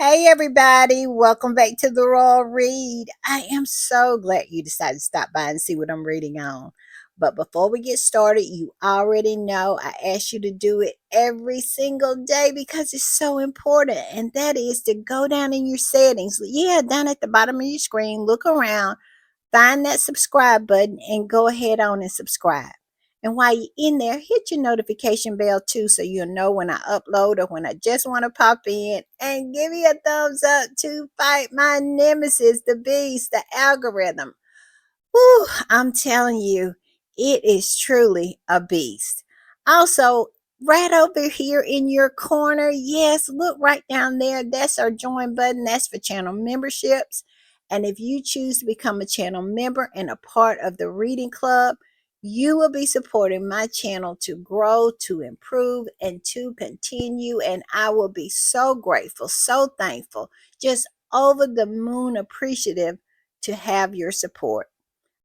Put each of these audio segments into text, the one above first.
Hey everybody, welcome back to the Royal Read. I am so glad you decided to stop by and see what I'm reading on. But before we get started, you already know I ask you to do it every single day because it's so important. And that is to go down in your settings. Yeah, down at the bottom of your screen, look around, find that subscribe button and go ahead on and subscribe. And while you're in there, hit your notification bell too so you'll know when I upload or when I just want to pop in and give you a thumbs up to fight my nemesis, the beast, the algorithm. Whew, I'm telling you, it is truly a beast. Also, right over here in your corner, yes, look right down there. That's our join button. That's for channel memberships. And if you choose to become a channel member and a part of the reading club, you will be supporting my channel to grow, to improve, and to continue. And I will be so grateful, so thankful, just over the moon appreciative to have your support.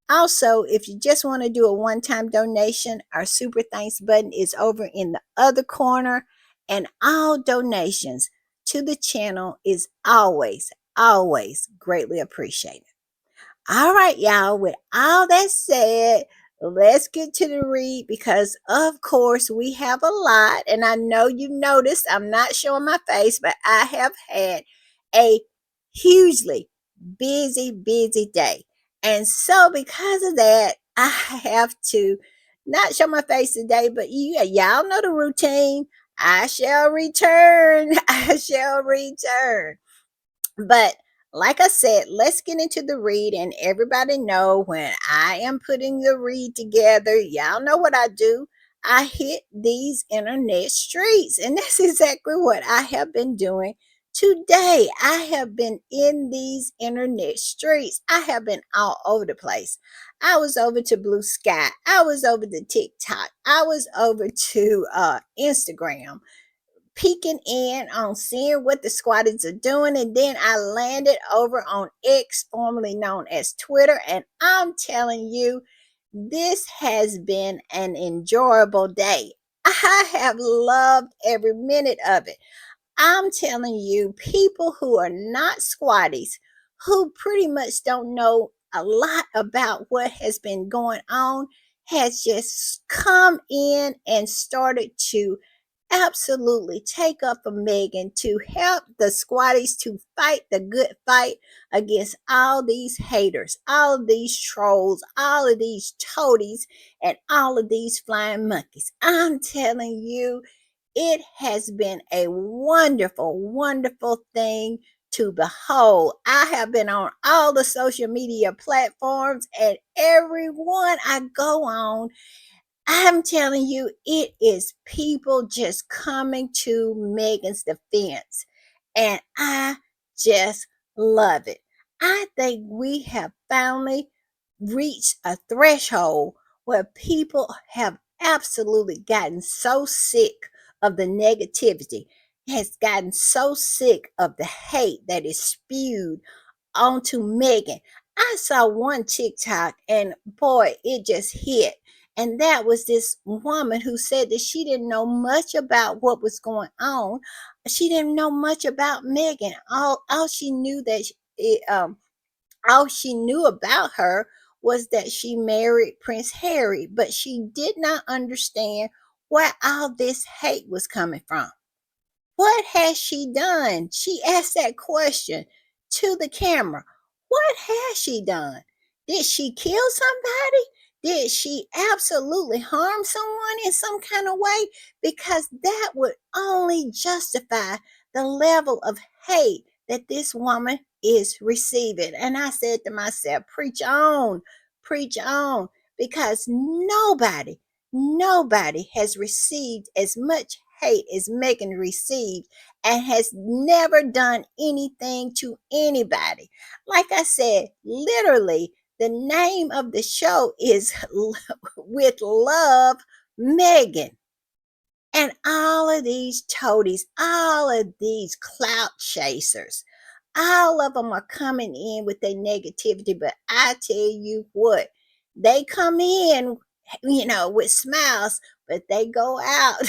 Also, if you just want to do a one-time donation, our super thanks button is over in the other corner, and all donations to the channel is always greatly appreciated. All right, y'all, with all that said, let's get to the read because, of course, we have a lot. And I know you noticed I'm not showing my face, but I have had a hugely busy day. And so, because of that, I have to not show my face today, but y'all know the routine. I shall return. I shall return. But like I said, let's get into the read, and everybody know when I am putting the read together, y'all know what I do. I hit these internet streets, and that's exactly what I have been doing today. I have been in these internet streets. I have been all over the place. I was over to Blue Sky. I was over to TikTok. I was over to Instagram, peeking in on seeing what the squatters are doing. And then I landed over on X, formerly known as Twitter. And I'm telling you, this has been an enjoyable day. I have loved every minute of it. I'm telling you, people who are not squatties, who pretty much don't know a lot about what has been going on, has just come in and started to absolutely take up for Meghan to help the squatties to fight the good fight against all these haters, all of these trolls, all of these toadies, and all of these flying monkeys. I'm telling you, it has been a wonderful thing to behold. I have been on all the social media platforms, and everyone I go on, I'm telling you, it is people just coming to Megan's defense. And I just love it. I think we have finally reached a threshold where people have absolutely gotten so sick of the negativity, has gotten so sick of the hate that is spewed onto Megan. I saw one TikTok and boy, it just hit. And that was this woman who said that she didn't know much about what was going on. She didn't know much about Megan. All she knew that all she knew about her was that she married Prince Harry, but she did not understand where all this hate was coming from. What has she done? She asked that question to the camera. What has she done? Did she kill somebody? Did she absolutely harm someone in some kind of way? Because that would only justify the level of hate that this woman is receiving. And I said to myself, preach on, because nobody has received as much hate as Megan received and has never done anything to anybody. Like I said, literally, the name of the show is With Love, Megan. And all of these toadies, all of these clout chasers, all of them are coming in with their negativity. But I tell you what, they come in, with smiles, but they go out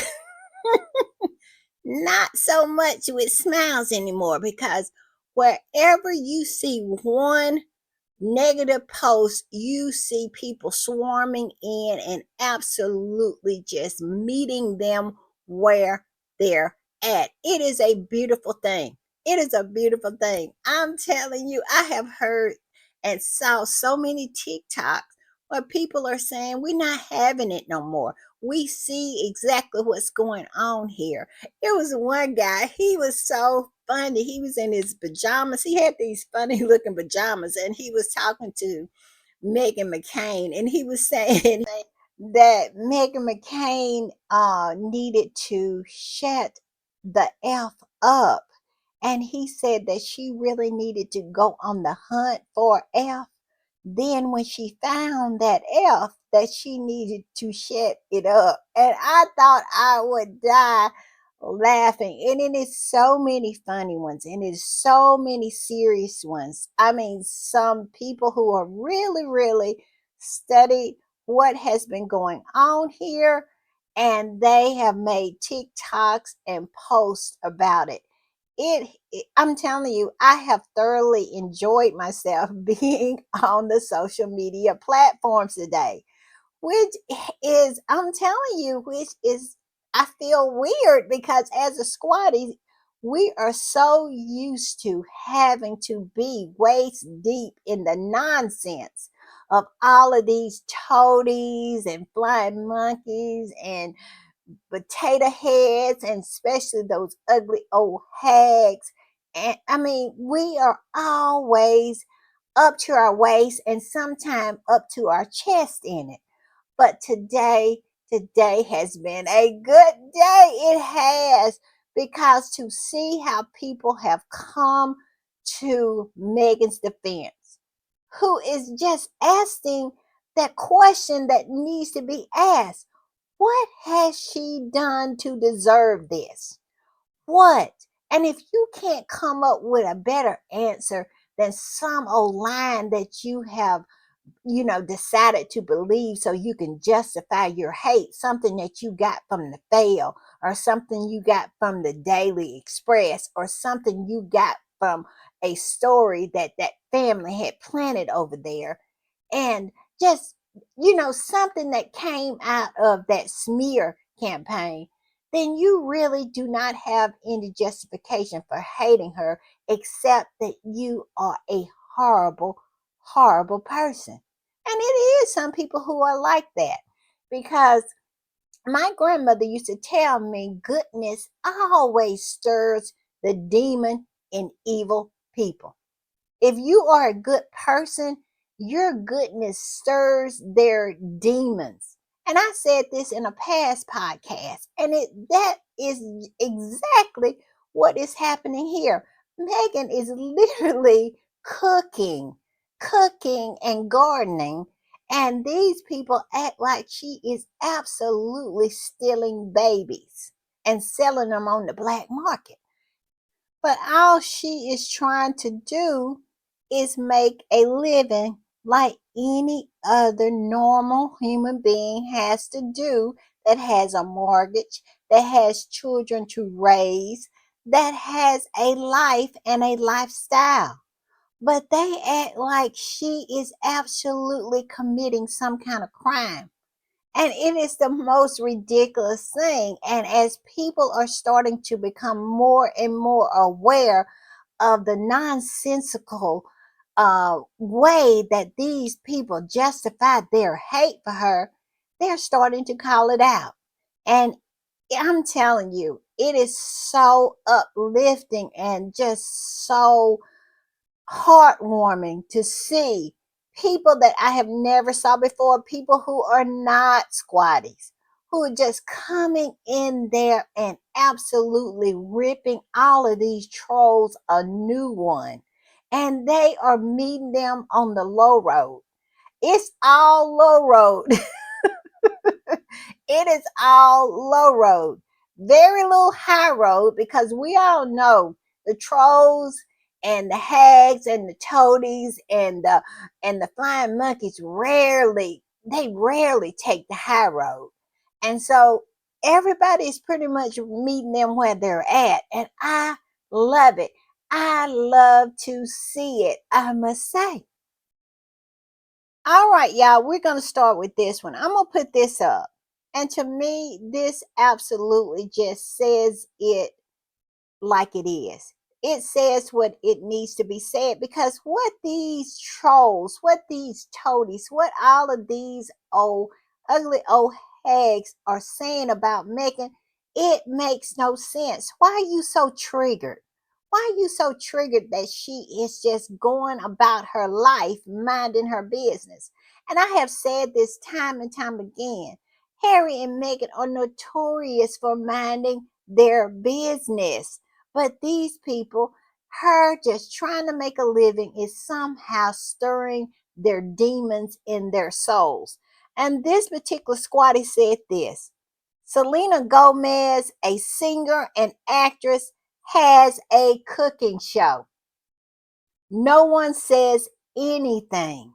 Not so much with smiles anymore because wherever you see one negative posts, you see people swarming in and absolutely just meeting them where they're at. It is a beautiful thing. It is a beautiful thing. I'm telling you, I have heard and saw so many TikToks where people are saying, we're not having it no more. We see exactly what's going on here. It was one guy, he was so funny. He was in his pajamas. He had these funny looking pajamas and he was talking to Meghan McCain and he was saying that Meghan McCain needed to shut the F up. And he said that she really needed to go on the hunt for F. Then when she found that F, that she needed to shut it up. And I thought I would die laughing. And it is so many funny ones, and it is so many serious ones. I mean, some people who are really, really studied what has been going on here, and they have made TikToks and posts about it. I'm telling you, I have thoroughly enjoyed myself being on the social media platforms today, which is, I'm telling you, which is, I feel weird because as a squatty, we are so used to having to be waist deep in the nonsense of all of these toadies and flying monkeys and potato heads, and especially those ugly old hags. And I mean, we are always up to our waist and sometimes up to our chest in it. But today has been a good day. It has, because to see how people have come to Megan's defense, who is just asking that question that needs to be asked. What has she done to deserve this? What? And if you can't come up with a better answer than some old line that you have, decided to believe so you can justify your hate, something that you got from the fail, or something you got from the Daily Express, or something you got from a story that that family had planted over there, and just, something that came out of that smear campaign, then you really do not have any justification for hating her except that you are a horrible, horrible person. And it is some people who are like that, because my grandmother used to tell me goodness always stirs the demon in evil people. If you are a good person, your goodness stirs their demons. And I said this in a past podcast, and that is exactly what is happening here. Megan is literally cooking, cooking and gardening, and these people act like she is absolutely stealing babies and selling them on the black market. But all she is trying to do is make a living like any other normal human being has to do, that has a mortgage, that has children to raise, that has a life and a lifestyle. But they act like she is absolutely committing some kind of crime. And it is the most ridiculous thing. And as people are starting to become more and more aware of the nonsensical way that these people justify their hate for her, they're starting to call it out. And I'm telling you, it is so uplifting and just so heartwarming to see people that I have never saw before, people who are not squatties, who are just coming in there and absolutely ripping all of these trolls a new one. And they are meeting them on the low road. It's all low road. It is all low road. Very little high road, because we all know the trolls and the hags and the toadies and the flying monkeys rarely take the high road. And so everybody is pretty much meeting them where they're at. And I love it. I love to see it, I must say. All right, y'all, we're going to start with this one. I'm going to put this up. And to me, this absolutely just says it like it is. It says what it needs to be said, because what these trolls, what these toadies, what all of these old, ugly old hags are saying about Megan, it makes no sense. Why are you so triggered? Why are you so triggered that she is just going about her life, minding her business? And I have said this time and time again. Harry and Meghan are notorious for minding their business. But these people, her just trying to make a living, is somehow stirring their demons in their souls. And this particular squatty said this: Selena Gomez, a singer and actress, has a cooking show. No one says anything.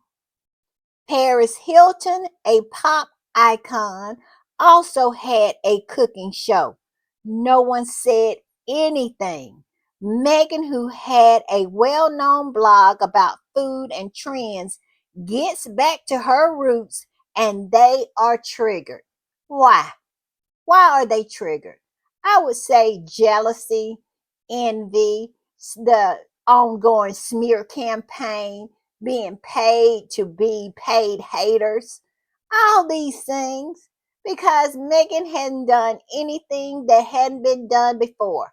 Paris Hilton, a pop icon, also had a cooking show. No one said anything. Meghan, who had a well known blog about food and trends, gets back to her roots and they are triggered. Why? Why are they triggered? I would say jealousy, envy, the ongoing smear campaign, being paid to be paid haters, all these things, because Megan hadn't done anything that hadn't been done before.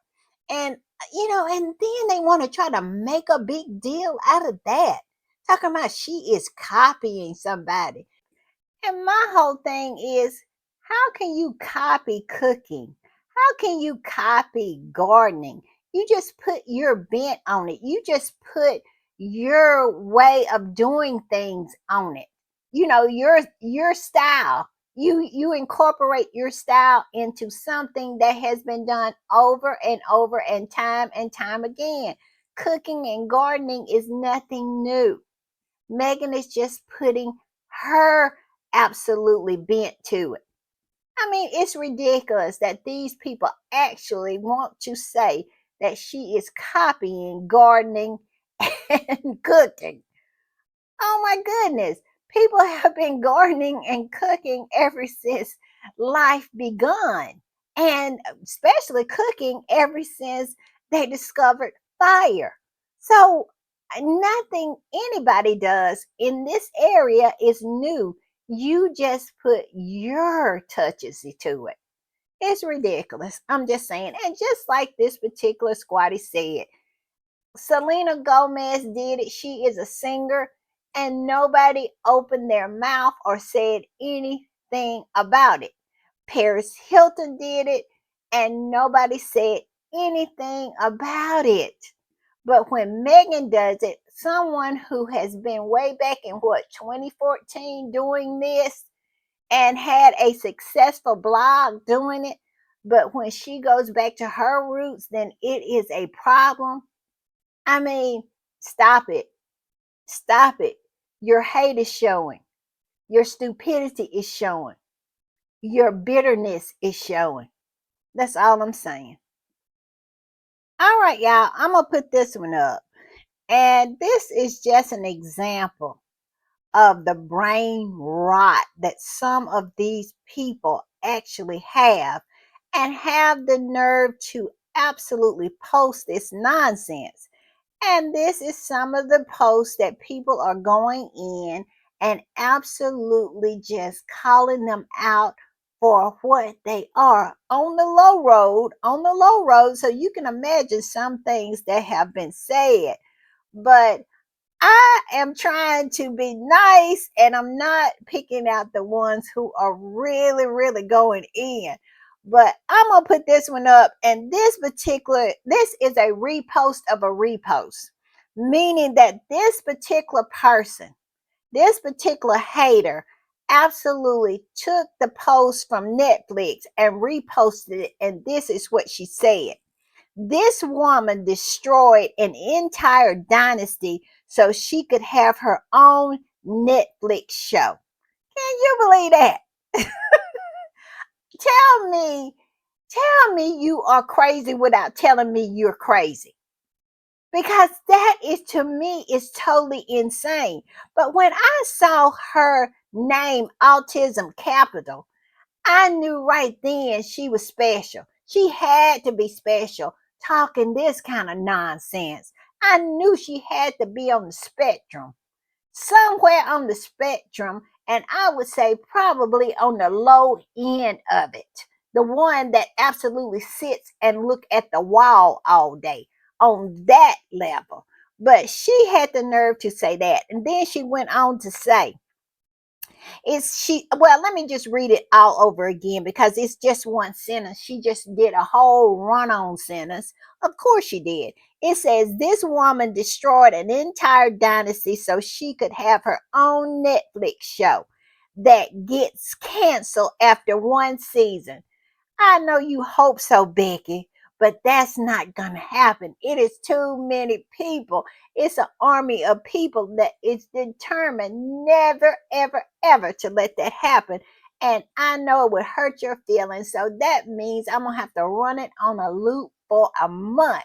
And, and then they want to try to make a big deal out of that, talking about she is copying somebody. And my whole thing is, how can you copy cooking? How can you copy gardening? You just put your bent on it. You just put your way of doing things on it. Your style. You incorporate your style into something that has been done over and over and time again. Cooking and gardening is nothing new. Megan is just putting her absolutely bent to it. I mean, it's ridiculous that these people actually want to say that she is copying gardening and cooking. Oh my goodness. People have been gardening and cooking ever since life begun, and especially cooking ever since they discovered fire. So, nothing anybody does in this area is new. You just put your touches to it. It's ridiculous. I'm just saying. And just like this particular squatty said, Selena Gomez did it. She is a singer, and nobody opened their mouth or said anything about it. Paris Hilton did it, and nobody said anything about it. But when Megan does it, someone who has been way back in 2014 doing this and had a successful blog doing it, but when she goes back to her roots, then it is a problem. I mean, stop it. Stop it. Your hate is showing. Your stupidity is showing. Your bitterness is showing. That's all I'm saying. All right, y'all. I'm going to put this one up. And this is just an example of the brain rot that some of these people actually have, and have the nerve to absolutely post this nonsense. And this is some of the posts that people are going in and absolutely just calling them out for what they are on the low road, So you can imagine some things that have been said. But I am trying to be nice, and I'm not picking out the ones who are really, really going in. But I'm going to put this one up, and this is a repost of a repost, meaning that this particular person, this particular hater, absolutely took the post from Netflix and reposted it. And this is what she said: This woman destroyed an entire dynasty so she could have her own Netflix show. Can you believe that? Tell me, tell me you are crazy without telling me you're crazy. Because that is, to me, is totally insane. But when I saw her name Autism Capital, I knew right then she was special. She had to be special talking this kind of nonsense. I knew she had to be on the spectrum, somewhere on the spectrum, and I would say probably on the low end of it. The one that absolutely sits and look at the wall all day, on that level. But she had the nerve to say that. And then she went on to say, is she, well, let me just read it all over again because it's just one sentence. She just did a whole run-on sentence. Of course she did. It says this woman destroyed an entire dynasty so she could have her own Netflix show that gets canceled after one season. I know you hope so, Becky, but that's not going to happen. It is too many people. It's an army of people that is determined never, ever, ever to let that happen. And I know it would hurt your feelings. So that means I'm going to have to run it on a loop for a month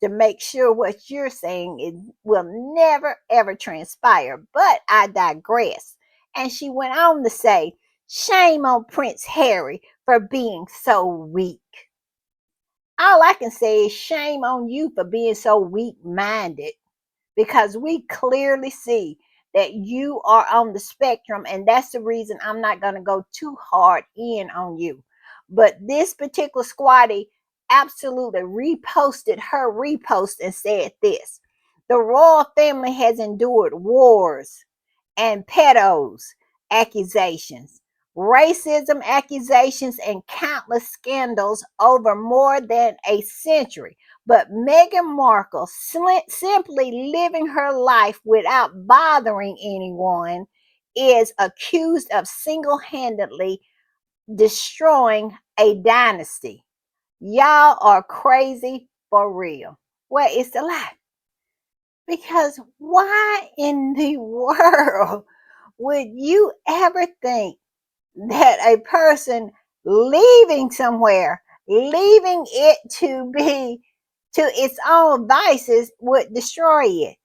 to make sure what you're saying will never, ever transpire. But I digress. And she went on to say, shame on Prince Harry for being so weak. All I can say is shame on you for being so weak minded, because we clearly see that you are on the spectrum, and that's the reason I'm not going to go too hard in on you. But this particular squatty absolutely reposted her repost and said this: the royal family has endured wars and pedos accusations, racism accusations, and countless scandals over more than a century. But Meghan Markle, simply living her life without bothering anyone, is accused of single handedly destroying a dynasty. Y'all are crazy for real. Where is the lie? Because why in the world would you ever think that a person leaving somewhere, leaving it to be to its own vices, would destroy it?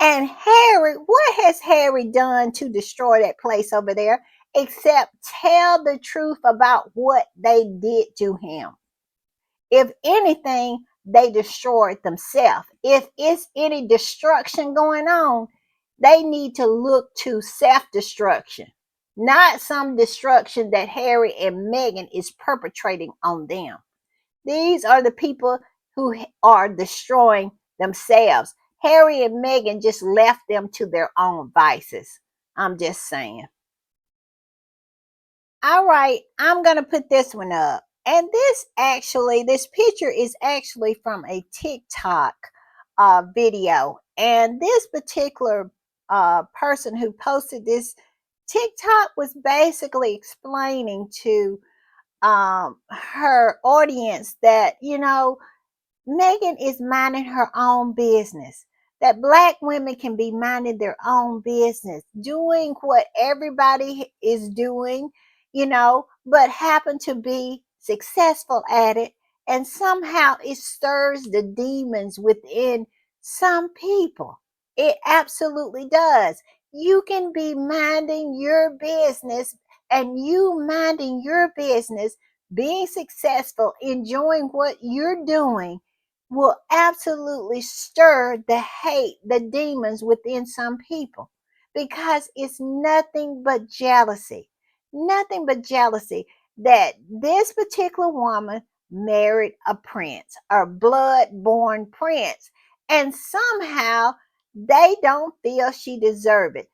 And Harry, what has Harry done to destroy that place over there except tell the truth about what they did to him? If anything, they destroyed themselves. If it's any destruction going on, they need to look to self-destruction, not some destruction that Harry and Meghan is perpetrating on them. These are the people who are destroying themselves. Harry and Meghan just left them to their own vices. I'm just saying. All right, I'm going to put this one up. And this picture is actually from a TikTok video. And this particular person who posted this TikTok was basically explaining to her audience that, Megan is minding her own business. That black women can be minding their own business, doing what everybody is doing, but happen to be successful at it. And somehow it stirs the demons within some people. It absolutely does. You can be minding your business, and you minding your business, being successful, enjoying what you're doing, will absolutely stir the hate, the demons within some people, because it's nothing but jealousy. Nothing but jealousy that this particular woman married a prince, a blood-born prince, and somehow they don't feel she deserves it.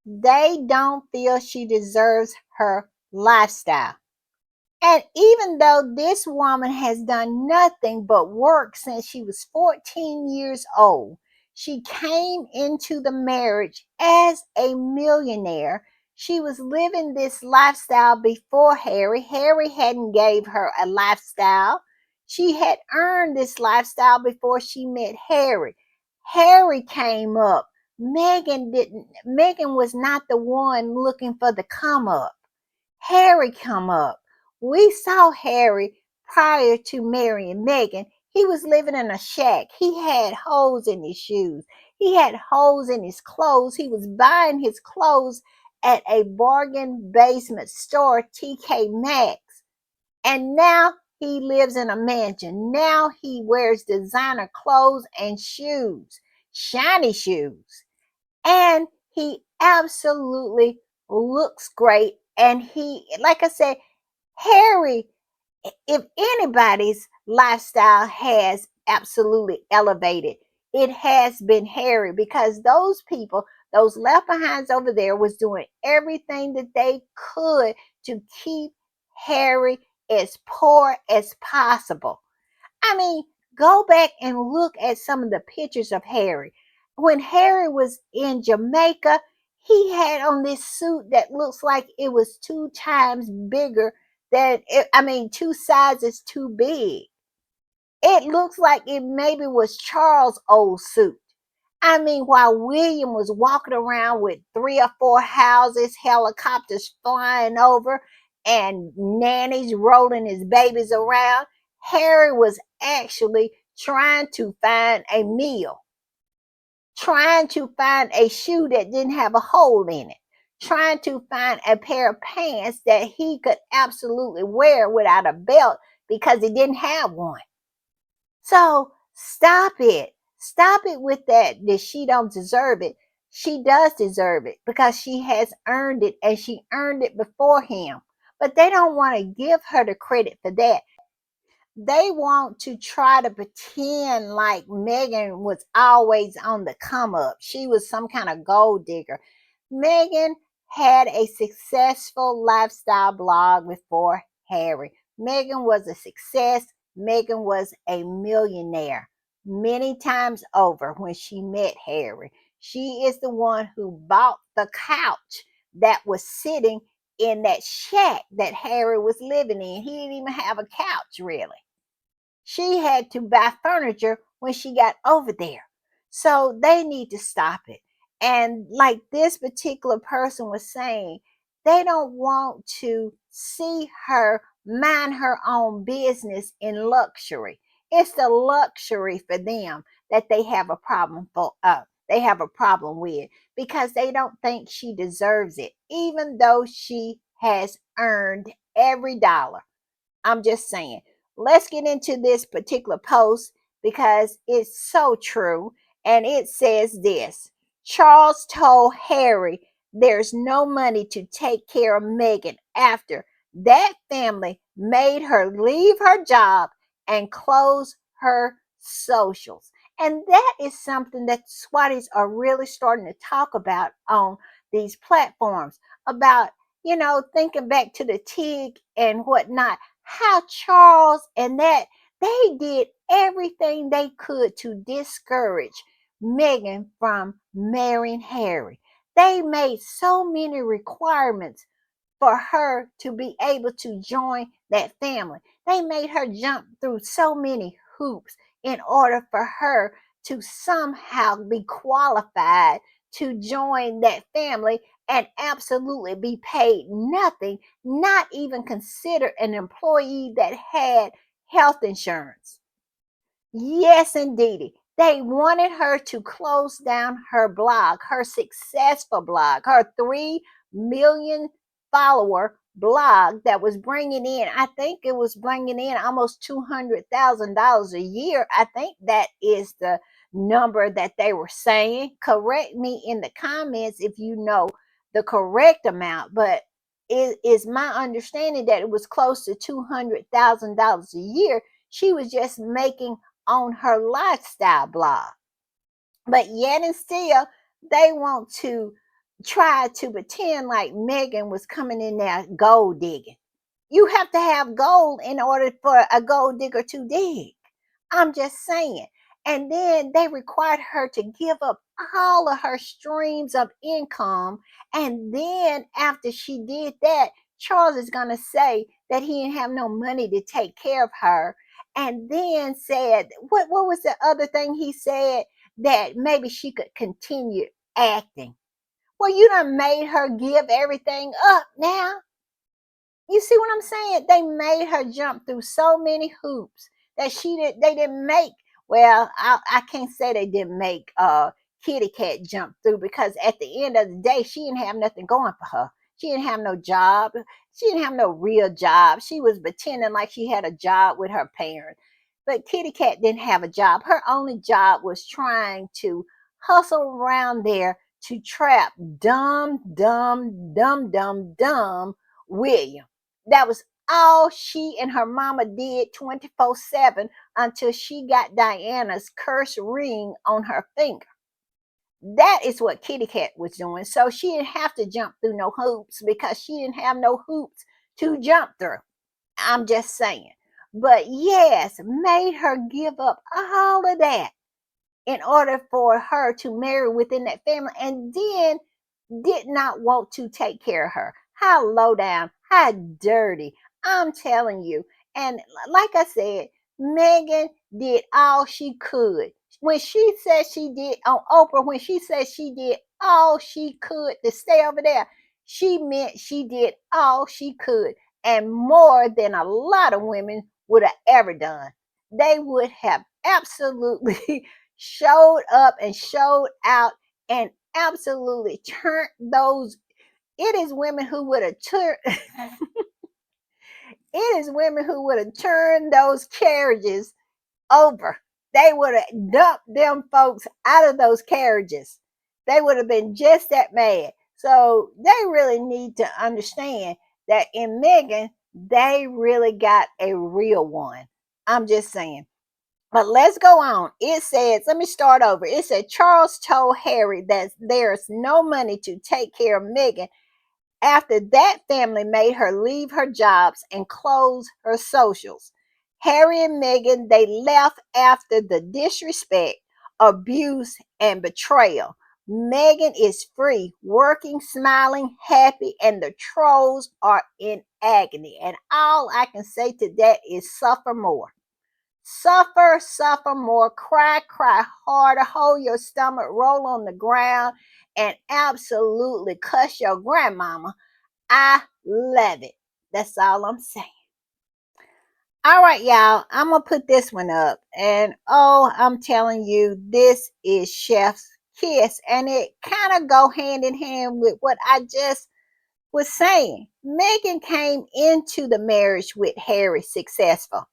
They don't feel she deserves her lifestyle. And even though this woman has done nothing but work since she was 14 years old, she came into the marriage as a millionaire. She was living this lifestyle before Harry. Harry hadn't gave her a lifestyle. She had earned this lifestyle before she met Harry. Harry came up. Meghan didn't. Meghan was not the one looking for the come up. Harry come up. We saw Harry prior to marrying Meghan. He was living in a shack. He had holes in his shoes. He had holes in his clothes. He was buying his clothes at a bargain basement store, TK Maxx. And now he lives in a mansion. Now he wears designer clothes and shoes, shiny shoes. And he absolutely looks great. And he, like I said, Harry, if anybody's lifestyle has absolutely elevated, it has been Harry, because those people, those left behinds over there, was doing everything that they could to keep Harry as poor as possible. I mean, go back and look at some of the pictures of Harry. When Harry was in Jamaica, he had on this suit that looks like it was two times bigger than it, I mean, two sizes too big. It looks like it maybe was Charles' old suit. I mean, while William was walking around with three or four houses, helicopters flying over, and nannies rolling his babies around, Harry was actually trying to find a meal, trying to find a shoe that didn't have a hole in it, trying to find a pair of pants that he could absolutely wear without a belt because he didn't have one. So stop it. Stop it with that she don't deserve it. She does deserve it because she has earned it, and she earned it before him. But they don't want to give her the credit for that. They want to try to pretend like Meghan was always on the come up. She was some kind of gold digger. Meghan had a successful lifestyle blog before Harry. Meghan was a success. Meghan was a millionaire many times over when she met Harry. She is the one who bought the couch that was sitting in that shack that Harry was living in. He didn't even have a couch, really. She had to buy furniture when she got over there. So they need to stop it. And like this particular person was saying, they don't want to see her mind her own business in luxury. It's the luxury for them that they have a problem for. They have a problem with, because they don't think she deserves it, even though she has earned every dollar. I'm just saying. Let's get into this particular post because it's so true. And it says this: Charles told Harry there's no money to take care of Meghan after that family made her leave her job and close her socials. And that is something that Swatties are really starting to talk about on these platforms, about, thinking back to the TIG and whatnot, how Charles and that, they did everything they could to discourage Meghan from marrying Harry. They made so many requirements for her to be able to join that family. They made her jump through so many hoops in order for her to somehow be qualified to join that family and absolutely be paid nothing, not even considered an employee that had health insurance. Yes, indeedy. They wanted her to close down her blog, her successful blog, her 3 million follower blog that was bringing in, I think it was bringing in almost $200,000 a year. I think that is the number that they were saying. Correct me in the comments if you know the correct amount, but it is my understanding that it was close to $200,000 a year. She was just making on her lifestyle blog. But yet and still, they want to try to pretend like Meghan was coming in there gold digging. You have to have gold in order for a gold digger to dig. I'm just saying. And then they required her to give up all of her streams of income. And then after she did that, Charles is going to say that he didn't have no money to take care of her. And then said, what was the other thing he said? That maybe she could continue acting. Well, you done made her give everything up now. You see what I'm saying? They made her jump through so many hoops that they didn't make. Well, I can't say they didn't make Kitty Cat jump through, because at the end of the day, she didn't have nothing going for her. She didn't have no job. She didn't have no real job. She was pretending like she had a job with her parents. But Kitty Cat didn't have a job. Her only job was trying to hustle around there to trap dumb William. That was all she and her mama did 24/7 until she got Diana's cursed ring on her finger. That is what Kitty Cat was doing. So she didn't have to jump through no hoops because she didn't have no hoops to jump through. I'm just saying. But yes, made her give up all of that in order for her to marry within that family, and then did not want to take care of her. How low down, how dirty. I'm telling you. And like I said, Megan did all she could. When she said she did on Oprah, when she said she did all she could to stay over there, she meant she did all she could, and more than a lot of women would have ever done. They would have absolutely showed up and showed out and absolutely turned those. It is women who would have turned it is women who would have turned those carriages over. They would have dumped them folks out of those carriages. They would have been just that mad. So they really need to understand that in Megan, they really got a real one. I'm just saying. But let's go on. It says, let me start over. It said Charles told Harry that there's no money to take care of Meghan after that family made her leave her jobs and close her socials. Harry and Meghan, they left after the disrespect, abuse, and betrayal. Meghan is free, working, smiling, happy, and the trolls are in agony. And all I can say to that is suffer more. Suffer, suffer more, cry, cry harder, hold your stomach, roll on the ground, and absolutely cuss your grandmama. I love it. That's all I'm saying. All right, y'all, I'm going to put this one up. And oh, I'm telling you, this is Chef's Kiss. And it kind of go hand in hand with what I just was saying. Meghan came into the marriage with Harry successful.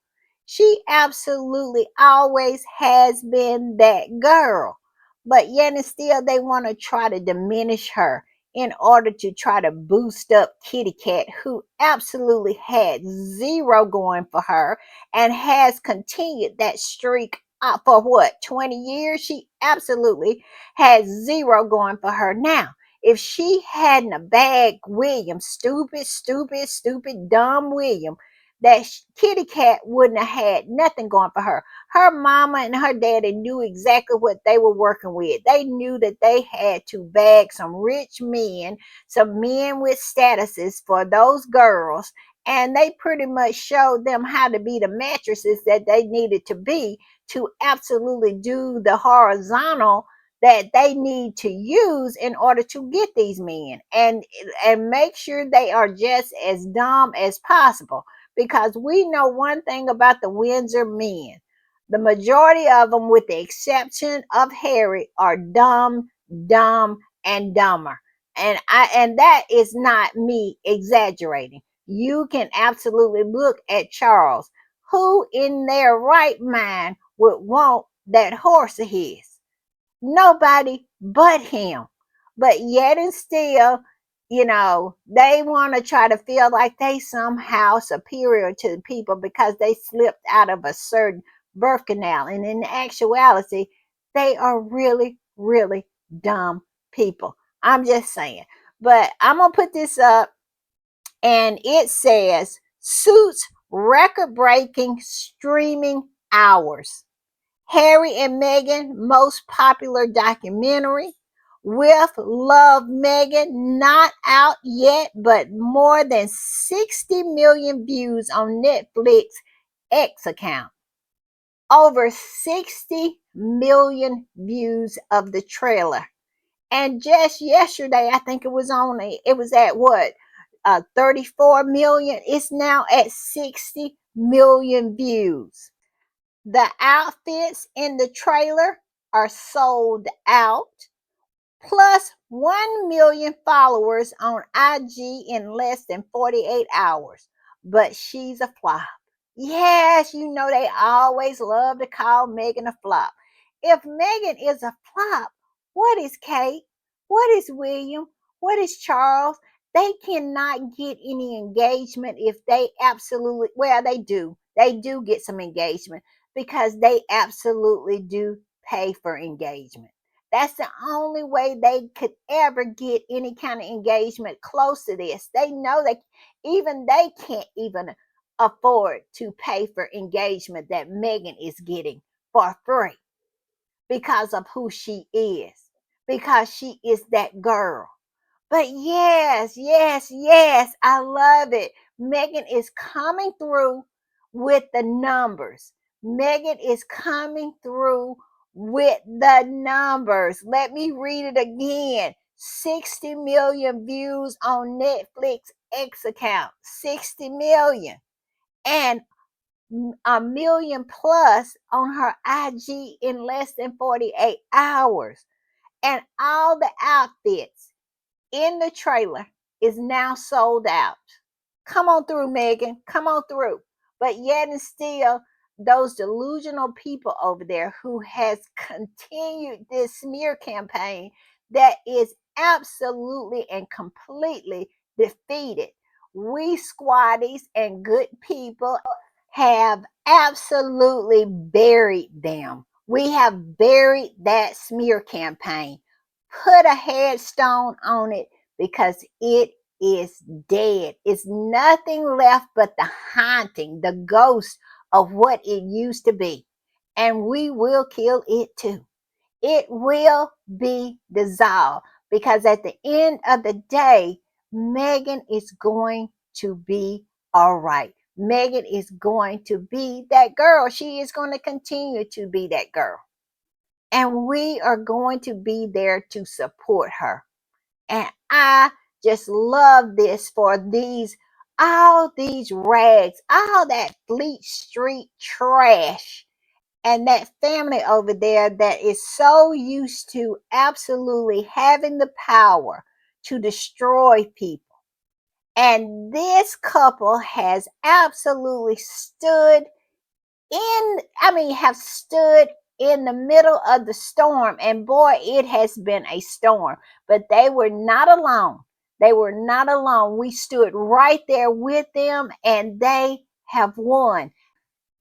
She absolutely always has been that girl. But yet and still they want to try to diminish her in order to try to boost up Kitty Cat, who absolutely had zero going for her and has continued that streak for what, 20 years? She absolutely has zero going for her now. If she hadn't a bagged William, stupid, dumb William, that Kitty Cat wouldn't have had nothing going for her. Her mama and her daddy knew exactly what they were working with. They knew that they had to bag some rich men, some men with statuses for those girls, and they pretty much showed them how to be the mattresses that they needed to be to absolutely do the horizontal that they need to use in order to get these men, and make sure they are just as dumb as possible, because we know one thing about the Windsor men. The majority of them, with the exception of Harry, are dumb, and dumber. And that is not me exaggerating. You can absolutely look at Charles. Who in their right mind would want that horse of his? Nobody but him. But yet and still, they want to try to feel like they somehow superior to the people because they slipped out of a certain birth canal. And in actuality, they are really, really dumb people. I'm just saying. But I'm going to put this up, and it says Suits record breaking streaming hours. Harry and Meghan most popular documentary. With Love Meghan not out yet, but more than 60 million views on Netflix X account. Over 60 million views of the trailer. And just yesterday, I think it was at what? 34 million. It's now at 60 million views. The outfits in the trailer are sold out, plus 1 million followers on IG in less than 48 hours. But she's a flop. Yes, you know they always love to call Meghan a flop. If Meghan is a flop, what is Kate? What is William? What is Charles? They cannot get any engagement if they absolutely, well, they do. They do get some engagement because they absolutely do pay for engagement. That's the only way they could ever get any kind of engagement close to this. They know that even they can't even afford to pay for engagement that Meghan is getting for free because of who she is, because she is that girl. But yes, yes, yes, I love it. Meghan is coming through with the numbers. Meghan is coming through with the numbers. Let me read it again. 60 million views on Netflix X account. 60 million. And a million plus on her IG in less than 48 hours. And all the outfits in the trailer is now sold out. Come on through, Meghan. Come on through. But yet and still, those delusional people over there who has continued this smear campaign that is absolutely and completely defeated. We squatties and good people have absolutely buried them. We have buried that smear campaign. Put a headstone on it because it is dead. It's nothing left but the haunting, the ghost of what it used to be. And we will kill it too. It will be dissolved because at the end of the day, Meghan is going to be all right. Meghan is going to be that girl. She is going to continue to be that girl. And we are going to be there to support her. And I just love this for all these rags, all that Fleet Street trash, and that family over there that is so used to absolutely having the power to destroy people. And this couple has absolutely have stood in the middle of the storm. And boy, it has been a storm, but they were not alone. They were not alone. We stood right there with them, and they have won.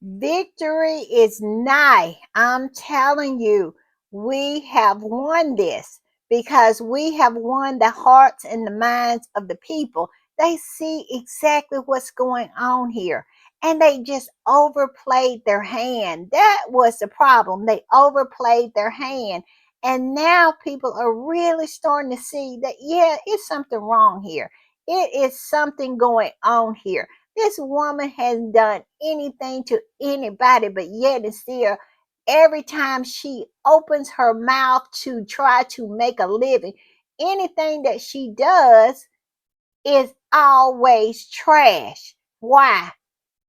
Victory is nigh. I'm telling you, we have won this because we have won the hearts and the minds of the people. They see exactly what's going on here, and they just overplayed their hand. That was the problem. They overplayed their hand. And now people are really starting to see that, yeah, it's something wrong here. It is something going on here. This woman hasn't done anything to anybody, but yet and still, every time she opens her mouth to try to make a living, anything that she does is always trash. Why?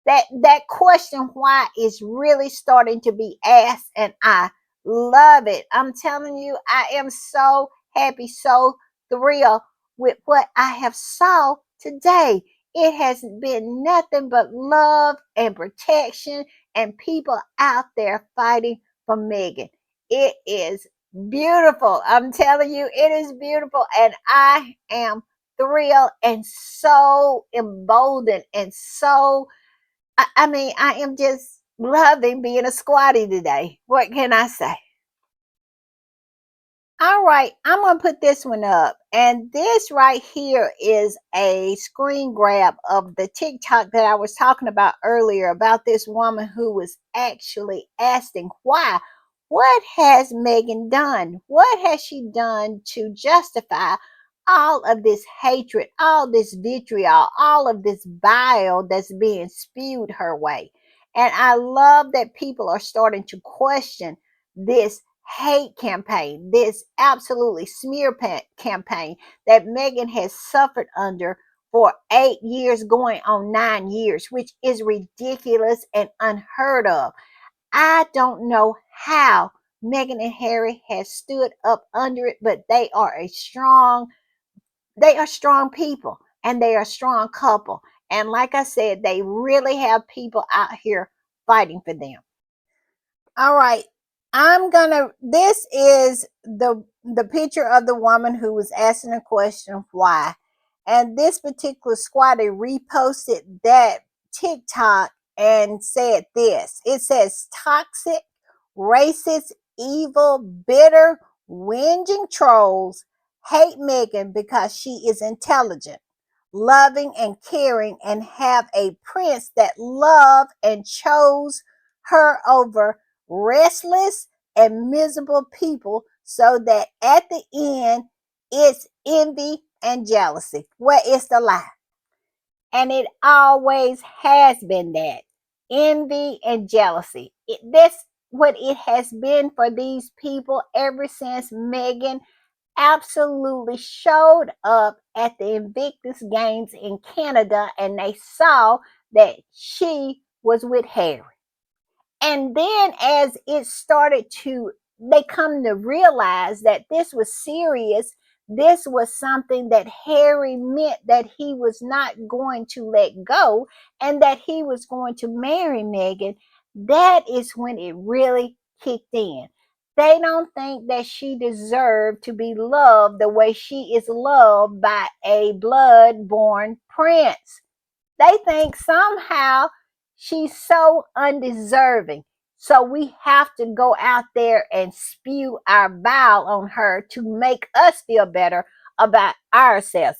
That question why is really starting to be asked, and I love it. I'm telling you, I am so happy, so thrilled with what I have saw today. It has been nothing but love and protection and people out there fighting for Meghan. It is beautiful. I'm telling you, it is beautiful, and I am thrilled and so emboldened and so I am just loving being a squatty today. What can I say? All right, I'm going to put this one up. And this right here is a screen grab of the TikTok that I was talking about earlier about this woman who was actually asking why. What has Meghan done? What has she done to justify all of this hatred, all this vitriol, all of this bile that's being spewed her way? And I love that people are starting to question this hate campaign, this absolutely smear campaign that Meghan has suffered under for 8 years, going on 9 years, which is ridiculous and unheard of. I don't know how Meghan and Harry has stood up under it, but they are strong people and they are a strong couple. And like I said, they really have people out here fighting for them. All right. This is the picture of the woman who was asking a question why. And this particular squatter reposted that TikTok and said this. It says toxic, racist, evil, bitter, whinging trolls hate Meghan because she is intelligent, loving and caring, and have a prince that loved and chose her over restless and miserable people, so that at the end it's envy and jealousy. Where is the lie? And it always has been that envy and jealousy. That's what it has been for these people ever since Meghan absolutely showed up at the Invictus Games in Canada and they saw that she was with Harry. And then as it started to, they come to realize that this was serious. This was something that Harry meant, that he was not going to let go and that he was going to marry Meghan. That is when it really kicked in. They don't think that she deserved to be loved the way she is loved by a blood-born prince. They think somehow she's so undeserving. So we have to go out there and spew our bile on her to make us feel better about ourselves.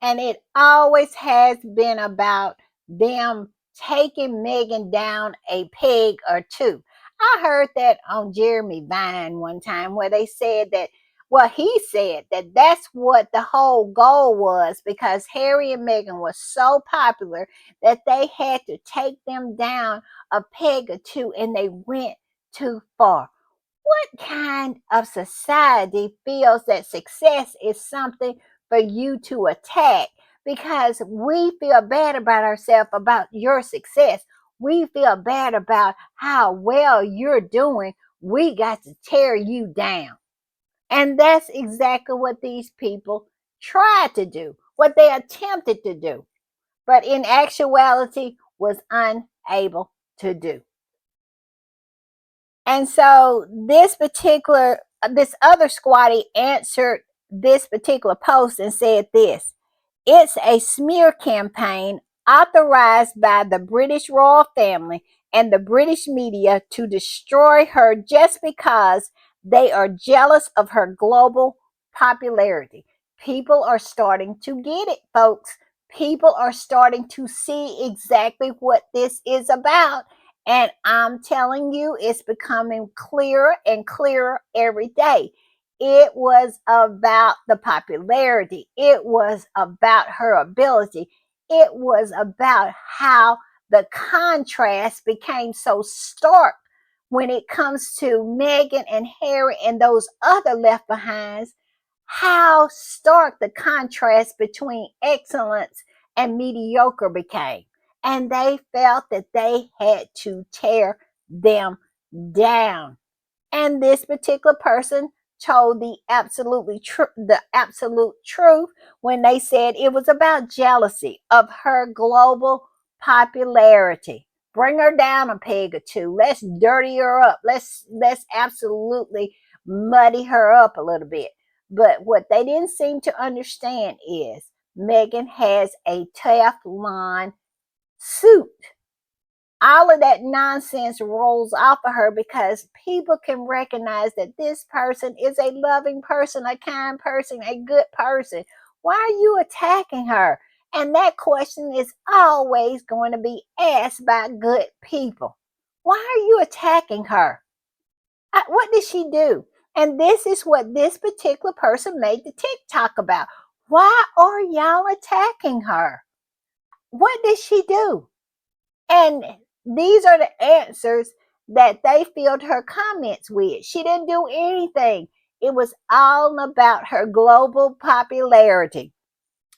And it always has been about them taking Meghan down a peg or two. I heard that on Jeremy Vine one time where they said that, well, he said that that's what the whole goal was, because Harry and Meghan was so popular that they had to take them down a peg or two, and they went too far. What kind of society feels that success is something for you to attack? Because we feel bad about ourselves, about your success. We feel bad about how well you're doing. We got to tear you down. And that's exactly what these people tried to do, what they attempted to do, but in actuality was unable to do. And so this other squatty answered this particular post and said this: it's a smear campaign authorized by the British royal family and the British media to destroy her just because they are jealous of her global popularity. People are starting to get it, folks. People are starting to see exactly what this is about. And I'm telling you, it's becoming clearer and clearer every day. It was about the popularity. It was about her ability. It was about how the contrast became so stark when it comes to Meghan and Harry and those other left behinds. How stark the contrast between excellence and mediocre became. And they felt that they had to tear them down. And this particular person told the absolute truth when they said it was about jealousy of her global popularity. Bring her down a peg or two. Let's dirty her up. Let's absolutely muddy her up a little bit. But what they didn't seem to understand is Meghan has a Teflon suit. All of that nonsense rolls off of her because people can recognize that this person is a loving person, a kind person, a good person. Why are you attacking her? And that question is always going to be asked by good people. Why are you attacking her? What did she do? And this is what this particular person made the TikTok about. Why are y'all attacking her? What did she do? And these are the answers that they filled her comments with. She didn't do anything. It was all about her global popularity.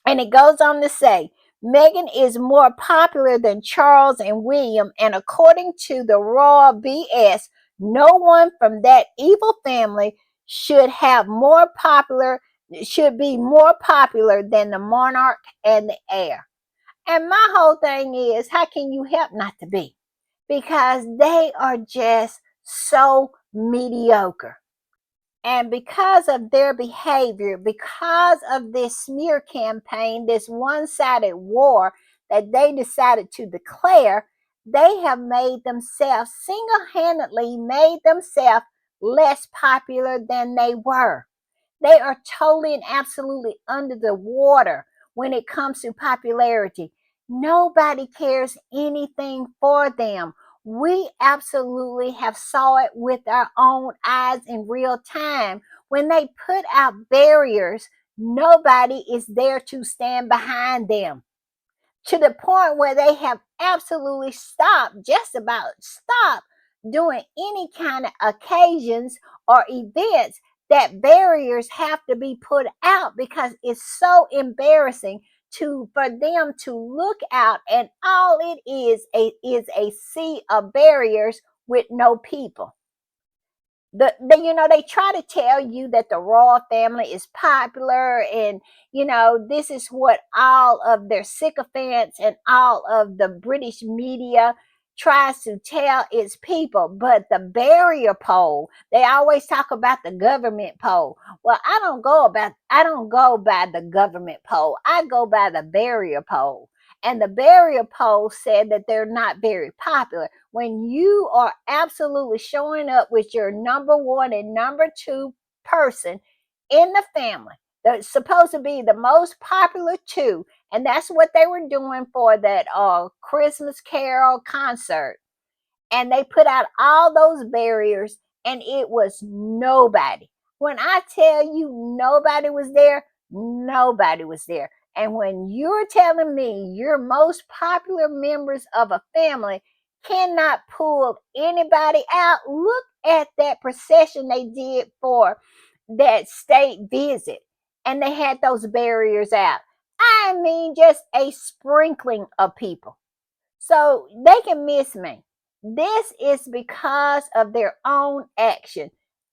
And it goes on to say, Meghan is more popular than Charles and William, and according to the Royal BS, no one from that evil family should have more popular should be more popular than the monarch and the heir. And my whole thing is, how can you help not to be? Because they are just so mediocre. And because of their behavior, because of this smear campaign, this one sided war that they decided to declare, they have made themselves, single handedly made themselves less popular than they were. They are totally and absolutely under the water when it comes to popularity. Nobody cares anything for them. We absolutely have saw it with our own eyes in real time. When they put out barriers, nobody is there to stand behind them, to the point where they have absolutely stopped, just about stopped doing any kind of occasions or events that barriers have to be put out, because it's so embarrassing to for them to look out, and all it is a sea of barriers with no people. They try to tell you that the royal family is popular, and this is what all of their sycophants and all of the British media tries to tell its people. But the barrier poll, they always talk about the government poll. Well, I don't go by the government poll, I go by the barrier poll. And the barrier poll said that they're not very popular. When you are absolutely showing up with your number one and number two person in the family, that's supposed to be the most popular two, and that's what they were doing for that Christmas Carol concert. And they put out all those barriers, and it was nobody. When I tell you nobody was there, nobody was there. And when you're telling me your most popular members of a family cannot pull anybody out, look at that procession they did for that state visit, and they had those barriers out. I mean, just a sprinkling of people. So they can miss me. This is because of their own action.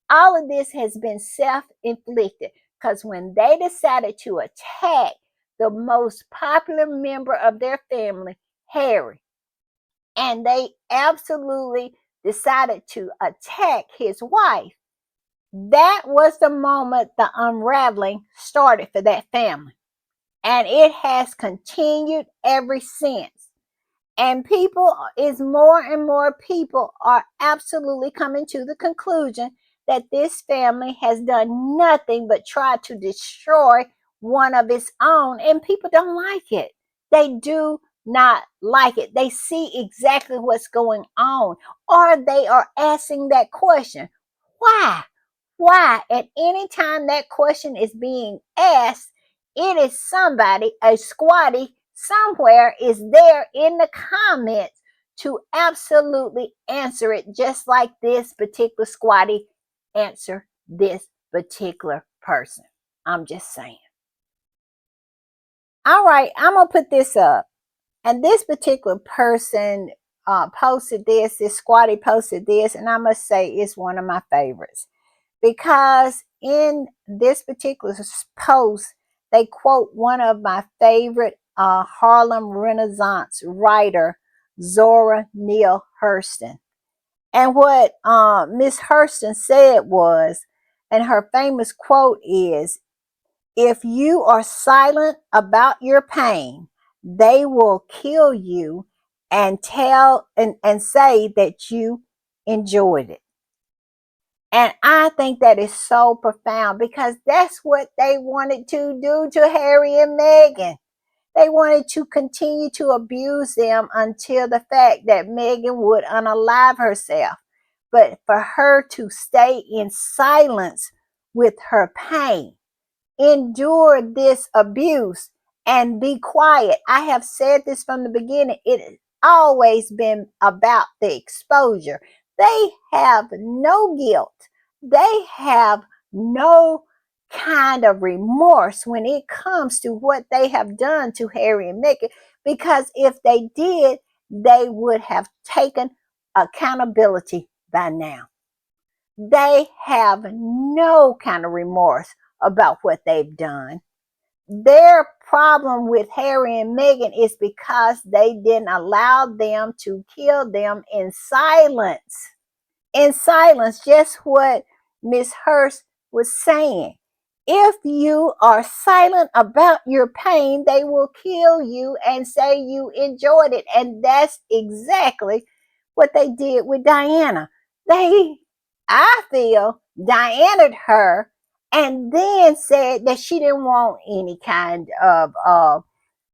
All of this has been self inflicted, because when they decided to attack the most popular member of their family, Harry, and they absolutely decided to attack his wife, that was the moment the unraveling started for that family. And it has continued ever since. And people is more and more people are absolutely coming to the conclusion that this family has done nothing but try to destroy one of its own, and people don't like it. They do not like it. They see exactly what's going on, or they are asking that question, why? Why? At any time that question is being asked, it is somebody, a squatty somewhere is there in the comments to absolutely answer it, just like this particular squatty answer this particular person. I'm just saying. All right, I'm gonna put this up. And this particular person posted this squatty posted this, and I must say it's one of my favorites, because in this particular post, they quote one of my favorite Harlem Renaissance writer, Zora Neale Hurston. And what Miss Hurston said was, and her famous quote is, if you are silent about your pain, they will kill you and tell and say that you enjoyed it. And I think that is so profound, because that's what they wanted to do to Harry and Meghan. They wanted to continue to abuse them until the fact that Meghan would unalive herself. But for her to stay in silence with her pain, endure this abuse, and be quiet. I have said this from the beginning. It has always been about the exposure. They have no guilt. They have no kind of remorse when it comes to what they have done to Harry and Meghan, because if they did, they would have taken accountability by now. They have no kind of remorse about what they've done. Their problem with Harry and Meghan is because they didn't allow them to kill them in silence. In silence, just what Miss Hurst was saying. If you are silent about your pain, they will kill you and say you enjoyed it. And that's exactly what they did with Diana. They, I feel, Diana'd her and then said that she didn't want any kind of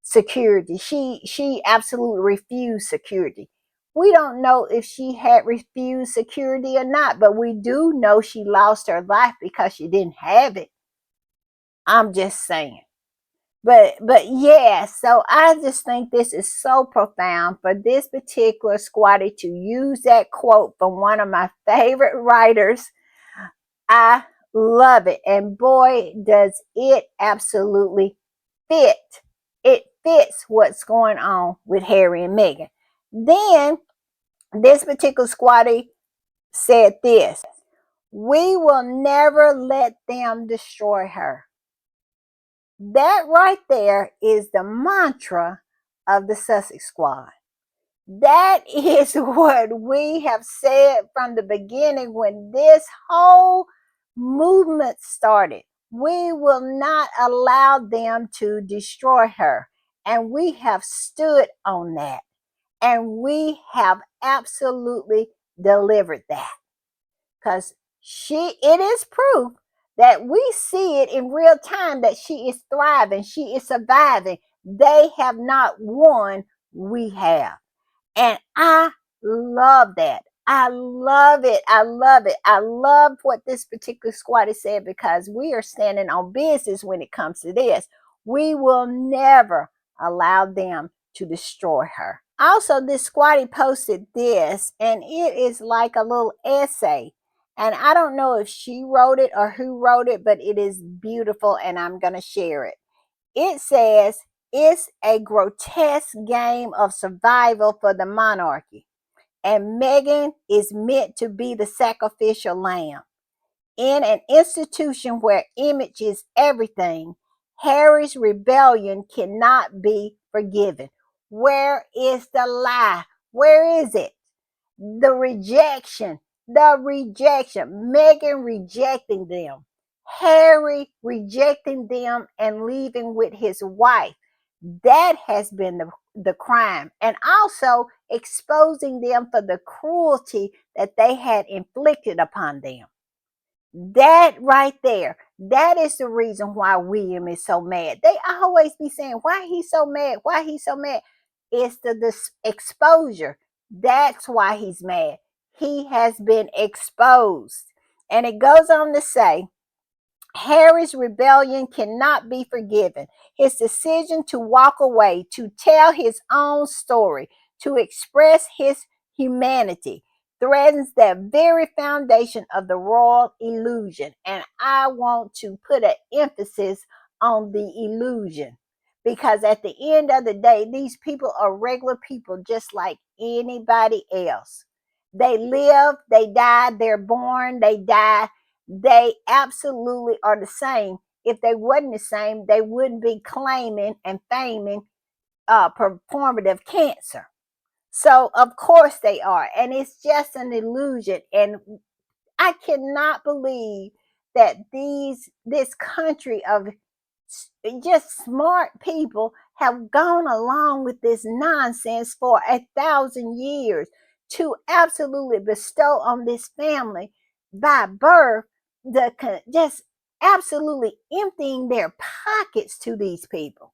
security. She absolutely refused security. We don't know if she had refused security or not, but we do know she lost her life because she didn't have it. I'm just saying. But yeah, so I just think this is so profound for this particular squatter to use that quote from one of my favorite writers. I love it. And boy, does it absolutely fit. It fits what's going on with Harry and Meghan. Then this particular squatter said this: we will never let them destroy her. That right there is the mantra of the Sussex Squad. That is what we have said from the beginning when this whole movement started. We will not allow them to destroy her. And we have stood on that. And we have absolutely delivered that. Because it is proof that we see it in real time that she is thriving, she is surviving. They have not won, we have. And I love that. I love it. I love it. I love what this particular squatter said because we are standing on business when it comes to this. We will never allow them to destroy her. Also, this squatty posted this, and it is like a little essay. And I don't know if she wrote it or who wrote it, but it is beautiful, and I'm going to share it. It says, it's a grotesque game of survival for the monarchy, and Meghan is meant to be the sacrificial lamb. In an institution where image is everything, Harry's rebellion cannot be forgiven. Where is the lie? Where is it? The rejection, Meghan rejecting them, Harry rejecting them and leaving with his wife. That has been the crime. And also exposing them for the cruelty that they had inflicted upon them. That right there, that is the reason why William is so mad. They always be saying, why he's so mad? Why he's so mad? It's the exposure. That's why he's mad. He has been exposed. And it goes on to say, Harry's rebellion cannot be forgiven. His decision to walk away, to tell his own story, to express his humanity, threatens the very foundation of the royal illusion. And I want to put an emphasis on the illusion. Because at the end of the day, these people are regular people just like anybody else. They live, they die, they're born, they die. They absolutely are the same. If they wasn't the same, they wouldn't be claiming and faming performative cancer. So of course they are, and it's just an illusion. And I cannot believe that this country of just smart people have gone along with this nonsense for 1,000 years to absolutely bestow on this family by birth just absolutely emptying their pockets to these people.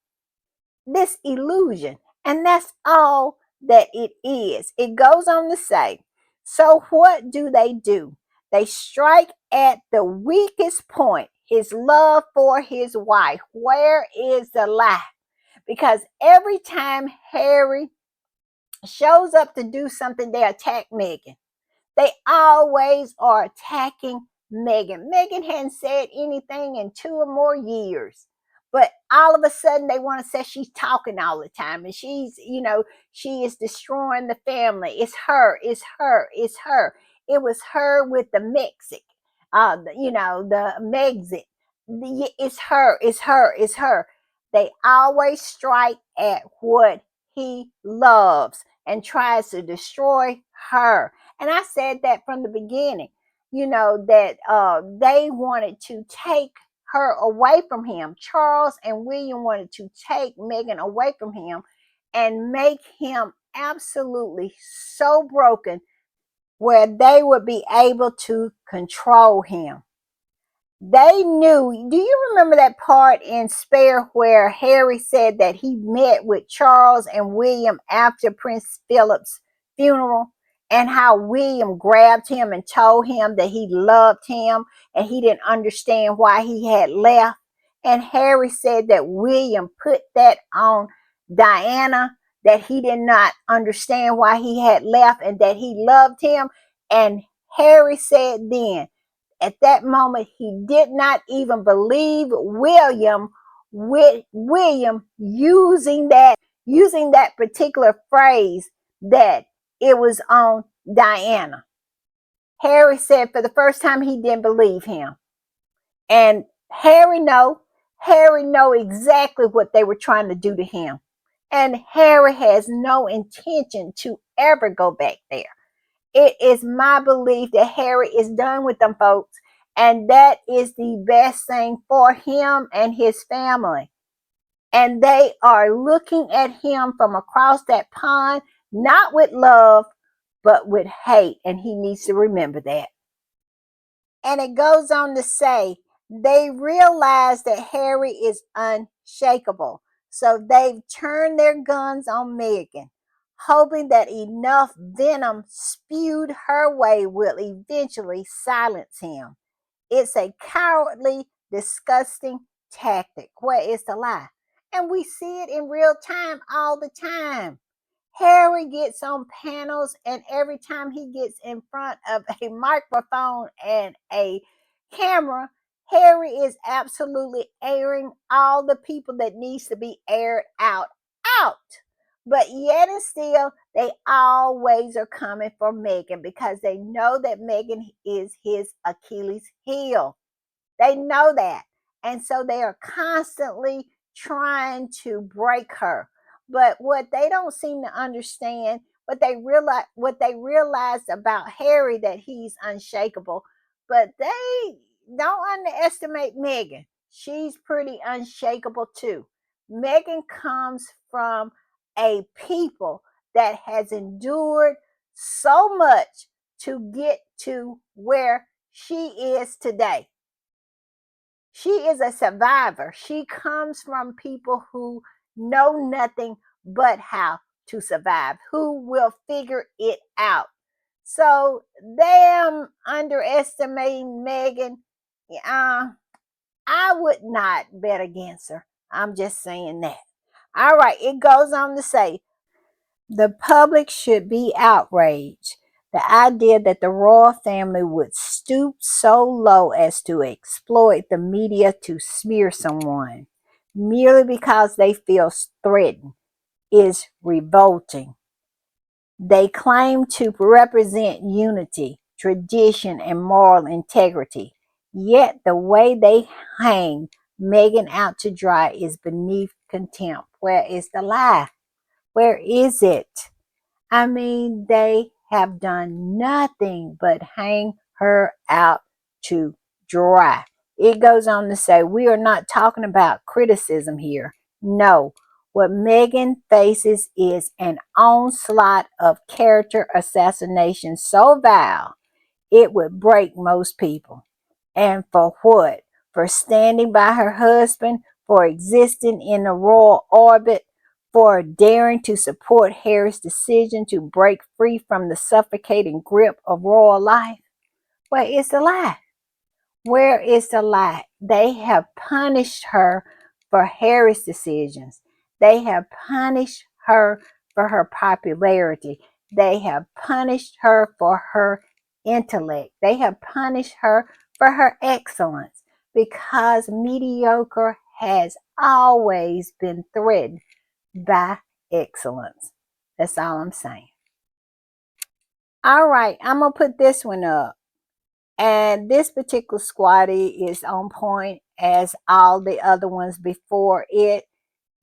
This illusion. And that's all that it is. It goes on to say, so what do? They strike at the weakest point, his love for his wife. Where is the lie? Because every time Harry shows up to do something, they attack Meghan. They always are attacking Meghan. Meghan hadn't said anything in 2 or more years. But all of a sudden, they want to say she's talking all the time and she is destroying the family. It's her, it's her, it's her. It was her with the Mexic, the Megxit. It's her, it's her, it's her. They always strike at what he loves and tries to destroy her. And I said that from the beginning, that they wanted to take her away from him. Charles and William wanted to take Meghan away from him and make him absolutely so broken where they would be able to control him. They knew. Do you remember that part in Spare where Harry said that he met with Charles and William after Prince Philip's funeral, and how William grabbed him and told him that he loved him and he didn't understand why he had left? And Harry said that William put that on Diana, that he did not understand why he had left and that he loved him. And Harry said then, at that moment, he did not even believe William, with William using that particular phrase, that it was on Diana. Harry said for the first time he didn't believe him. And Harry know exactly what they were trying to do to him. And Harry has no intention to ever go back there. It is my belief that Harry is done with them folks, and that is the best thing for him and his family. And they are looking at him from across that pond, not with love, but with hate, and he needs to remember that. And it goes on to say, they realize that Harry is unshakable. So they've turned their guns on Meghan, hoping that enough venom spewed her way will eventually silence him. It's a cowardly, disgusting tactic. Where is the lie? And we see it in real time all the time. Harry gets on panels, and every time he gets in front of a microphone and a camera, Harry is absolutely airing all the people that needs to be aired out. But yet and still, they always are coming for Meghan because they know that Meghan is his Achilles heel. They know that. And so they are constantly trying to break her. But what they don't seem to understand, what they realize about Harry, that he's unshakable, but they don't underestimate Meghan. She's pretty unshakable too. Meghan comes from a people that has endured so much to get to where she is today. She is a survivor. She comes from people who know nothing but how to survive, who will figure it out. So them underestimating Meghan, I would not bet against her. I'm just saying that. All right, it goes on to say, the public should be outraged. The idea that the royal family would stoop so low as to exploit the media to smear someone merely because they feel threatened is revolting. They claim to represent unity, tradition, and moral integrity. Yet the way they hang Meghan out to dry is beneath contempt. Where is the lie? Where is it? I mean, they have done nothing but hang her out to dry. It goes on to say, we are not talking about criticism here. No, what Meghan faces is an onslaught of character assassination so vile it would break most people. And for what? For standing by her husband, for existing in the royal orbit, for daring to support Harry's decision to break free from the suffocating grip of royal life. Where is the lie? Where is the lie? They have punished her for Harry's decisions. They have punished her for her popularity. They have punished her for her intellect. They have punished her for her excellence, because mediocre has always been threatened by excellence. That's all I'm saying. All right, I'm going to put this one up. And this particular squatty is on point as all the other ones before it.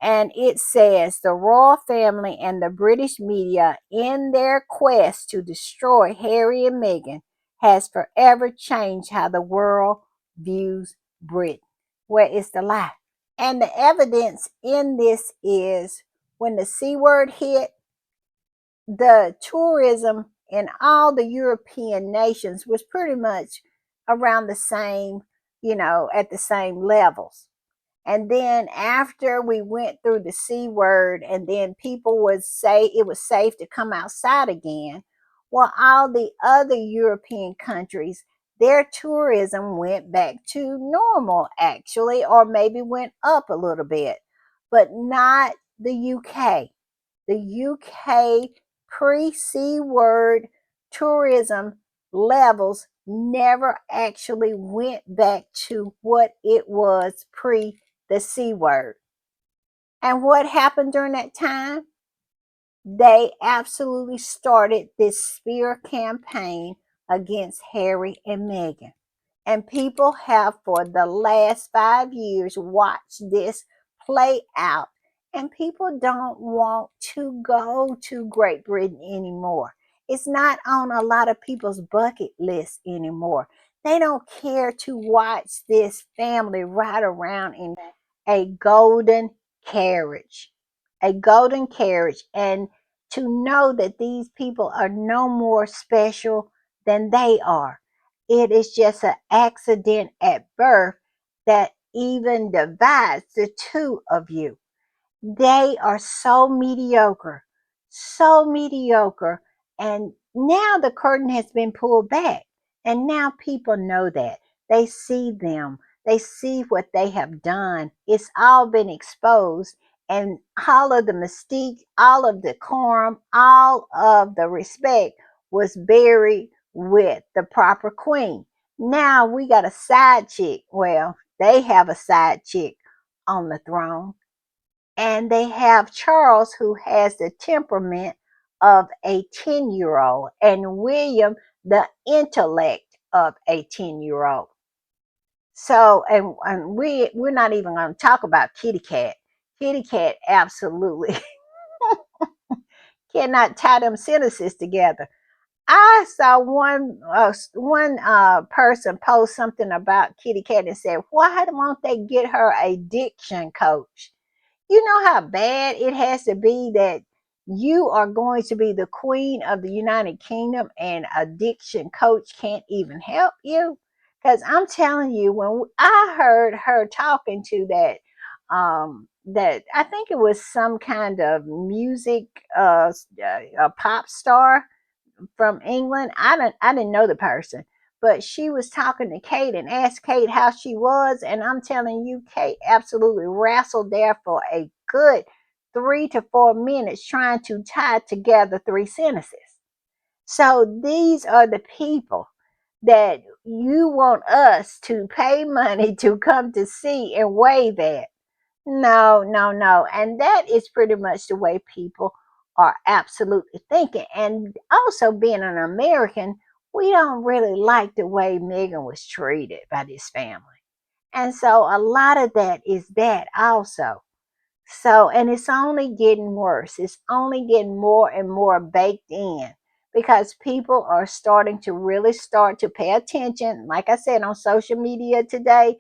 And it says the royal family and the British media, in their quest to destroy Harry and Meghan, has forever changed how the world views Britain. Where is the lie? And the evidence in this is when the C word hit, the tourism in all the European nations was pretty much around the same, at the same levels. And then after we went through the C word, and then people would say it was safe to come outside again, well, all the other European countries, their tourism went back to normal, actually, or maybe went up a little bit, but not the UK. The UK pre-C word tourism levels never actually went back to what it was pre the C word. And what happened during that time? They absolutely started this spear campaign against Harry and Meghan. And people have, for the last 5 years, watched this play out. And people don't want to go to Great Britain anymore. It's not on a lot of people's bucket list anymore. They don't care to watch this family ride around in a golden carriage. A golden carriage. And to know that these people are no more special than they are. It is just an accident at birth that even divides the two of you. They are so mediocre. And now the curtain has been pulled back. And now people know that. They see them. They see what they have done. It's all been exposed. And all of the mystique, all of the decorum, all of the respect was buried with the proper queen. Now we got a side chick. Well, they have a side chick on the throne, and they have Charles, who has the temperament of a 10-year-old, and William, the intellect of a 10-year-old. So, and we're not even going to talk about Kitty Cat. Kitty Cat absolutely cannot tie them sentences together. I saw one person post something about Kitty Cat and said, "Why won't they get her a diction coach?" You know how bad it has to be that you are going to be the queen of the United Kingdom and a diction coach can't even help you? Because I'm telling you, when I heard her talking to that I think it was some kind of music, a pop star from England. I didn't know the person, but she was talking to Kate and asked Kate how she was, and I'm telling you, Kate absolutely wrestled there for a good 3 to 4 minutes trying to tie together three sentences. So these are the people that you want us to pay money to come to see and wave at. No, no, no. And that is pretty much the way people are absolutely thinking. And also, being an American, we don't really like the way Meghan was treated by this family. And so a lot of that is that also. So, and it's only getting worse. It's only getting more and more baked in, because people are starting to really start to pay attention. Like I said, on social media today,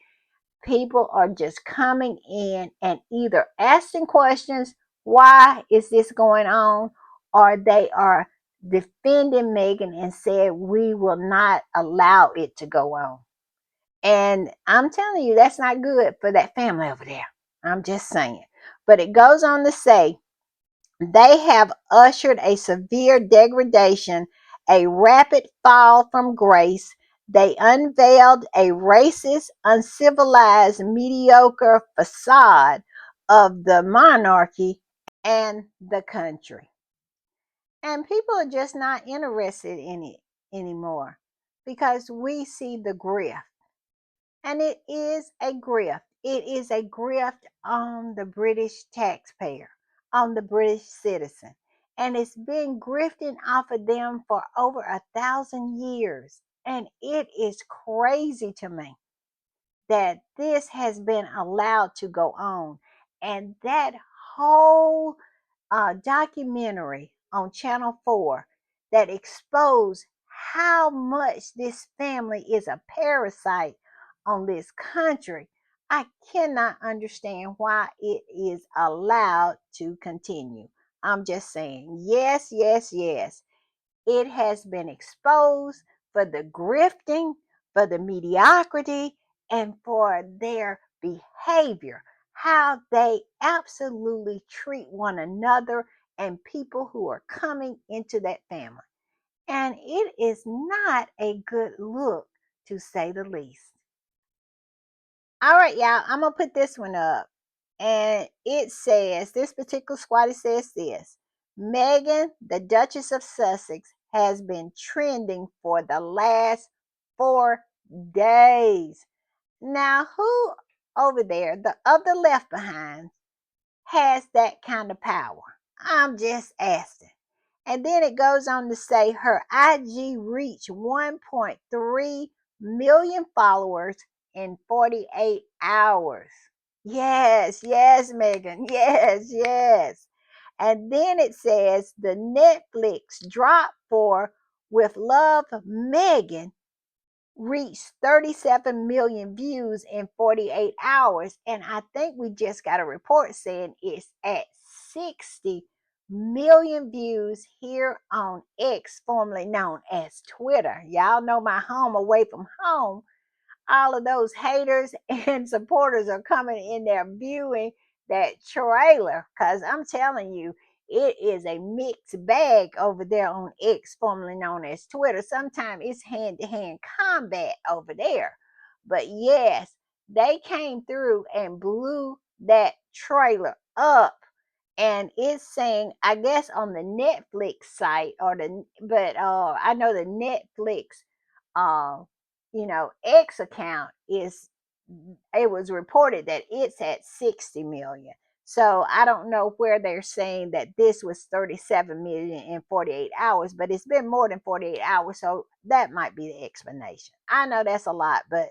people are just coming in and either asking questions, why is this going on, or they are defending Meghan and said, we will not allow it to go on. And I'm telling you, that's not good for that family over there. I'm just saying. But it goes on to say, they have ushered a severe degradation, a rapid fall from grace. They unveiled a racist, uncivilized, mediocre facade of the monarchy and the country. And people are just not interested in it anymore, because we see the grift. And it is a grift. It is a grift on the British taxpayer, on the British citizen. And it's been grifting off of them for over 1,000 years. And it is crazy to me that this has been allowed to go on. And that whole documentary on Channel 4 that exposed how much this family is a parasite on this country. I cannot understand why it is allowed to continue. I'm just saying, yes, yes, yes. It has been exposed for the grifting, for the mediocrity, and for their behavior, how they absolutely treat one another and people who are coming into that family. And it is not a good look, to say the least. All right, y'all, I'm going to put this one up. And it says, this particular squad, it says this: Meghan, the Duchess of Sussex, has been trending for the last 4 days. Now, who over there, the of the left behind, has that kind of power? I'm just asking. And then it goes on to say her IG reached 1.3 million followers in 48 hours. Yes, yes, Megan. Yes, yes. And then it says the Netflix drop for With Love Megan reached 37 million views in 48 hours. And I think we just got a report saying it's at 60 million views here on X, formerly known as Twitter. Y'all know my home away from home. All of those haters and supporters are coming in there viewing that trailer, because I'm telling you, it is a mixed bag over there on X, formerly known as Twitter. Sometimes it's hand-to-hand combat over there. But yes, they came through and blew that trailer up. And it's saying, I guess on the Netflix site, or the but I know the Netflix uh X account is, it was reported that it's at 60 million. So I don't know where they're saying that this was 37 million in 48 hours, but it's been more than 48 hours. So that might be the explanation. I know that's a lot, but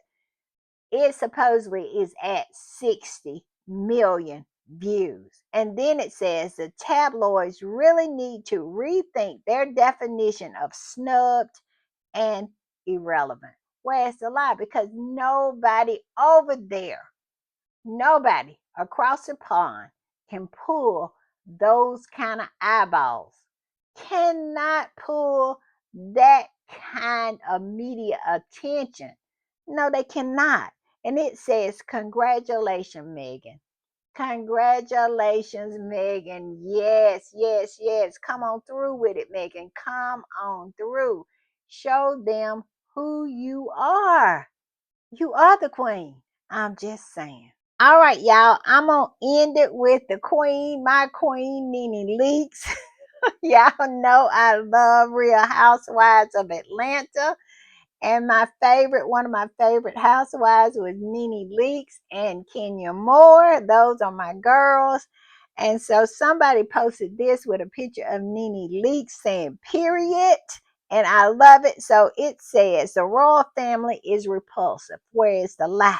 it supposedly is at 60 million views. And then it says the tabloids really need to rethink their definition of snubbed and irrelevant. Where's the lie? Because nobody over there, nobody across the pond can pull those kind of eyeballs, cannot pull that kind of media attention. No, they cannot. And it says, congratulations, Megan. Congratulations, Megan. Yes, yes, yes. Come on through with it, Megan. Come on through. Show them who you are. You are the queen. I'm just saying. All right, y'all. I'm going to end it with the queen, my queen, Nene Leaks. Y'all know I love Real Housewives of Atlanta. And one of my favorite housewives was Nene Leakes and Kenya Moore. Those are my girls. And so somebody posted this with a picture of Nene Leakes saying period. And I love it. So it says the royal family is repulsive. Where is the lie?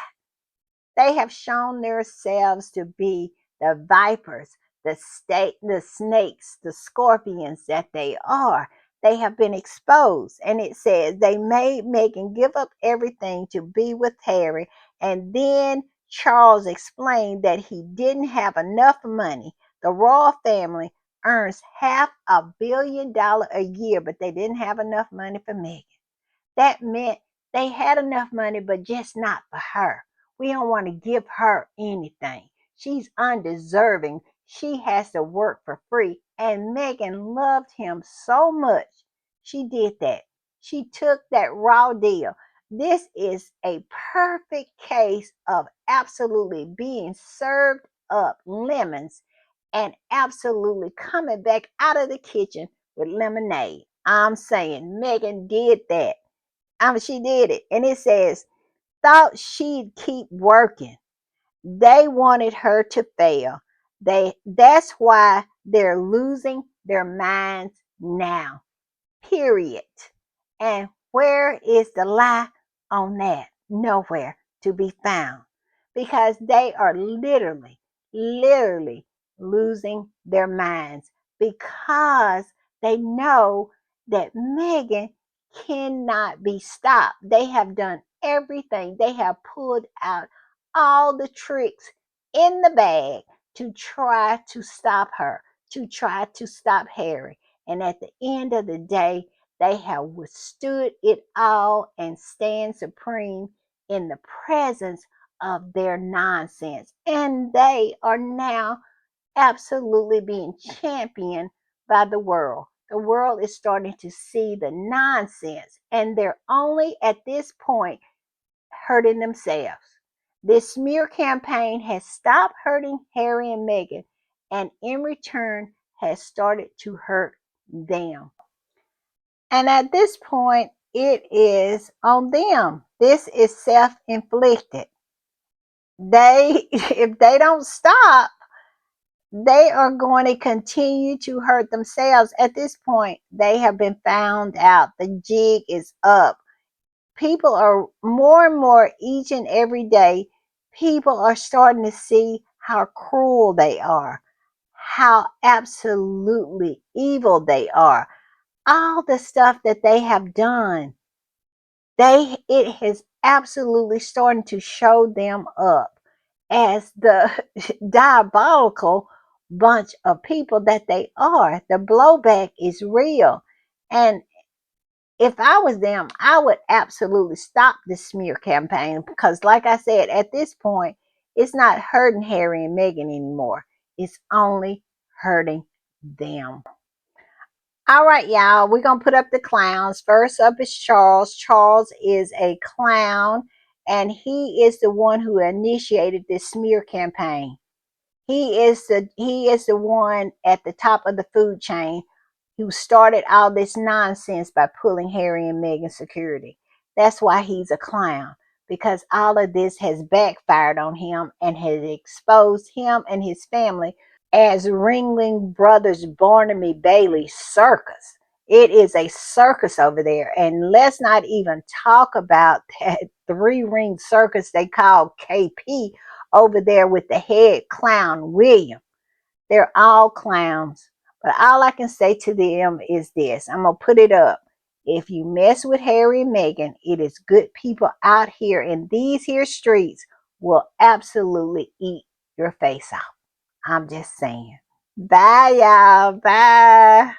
They have shown themselves to be the vipers, the snakes, the scorpions that they are. They have been exposed. And it says they made Meghan give up everything to be with Harry. And then Charles explained that he didn't have enough money. The royal family earns $500 million a year, but they didn't have enough money for Meghan. That meant they had enough money, but just not for her. We don't want to give her anything. She's undeserving. She has to work for free. And Meghan loved him so much. She did that. She took that raw deal. This is a perfect case of absolutely being served up lemons and absolutely coming back out of the kitchen with lemonade. I'm saying Meghan did that. She did it. And it says thought she'd keep working. They wanted her to fail. That's why they're losing their minds now. Period. And where is the lie on that? Nowhere to be found. Because they are literally losing their minds because they know that Meghan cannot be stopped. They have done everything, they have pulled out all the tricks in the bag to try to stop her, to try to stop Harry. And at the end of the day, they have withstood it all and stand supreme in the presence of their nonsense. And they are now absolutely being championed by the world. The world is starting to see the nonsense, and they're only at this point hurting themselves. This smear campaign has stopped hurting Harry and Meghan, and in return has started to hurt them. And at this point, it is on them. This is self-inflicted. If they don't stop, they are going to continue to hurt themselves. At this point, they have been found out. The jig is up. People are more and more each and every day. People are starting to see how cruel they are, how absolutely evil they are. All the stuff that they have done, it has absolutely starting to show them up as the diabolical bunch of people that they are. The blowback is real. And if I was them, I would absolutely stop this smear campaign because, like I said, at this point, it's not hurting Harry and Meghan anymore. It's only hurting them. All right, y'all, we're going to put up the clowns. First up is Charles. Charles is a clown, and he is the one who initiated this smear campaign. He is the one at the top of the food chain who started all this nonsense by pulling Harry and Meghan's security. That's why he's a clown, because all of this has backfired on him and has exposed him and his family as Ringling Brothers Barnaby Bailey circus. It is a circus over there. And let's not even talk about that three ring circus they call KP over there with the head clown, William. They're all clowns. But all I can say to them is this. I'm going to put it up. If you mess with Harry and Meghan, it is good people out here in these here streets will absolutely eat your face off. I'm just saying. Bye, y'all. Bye.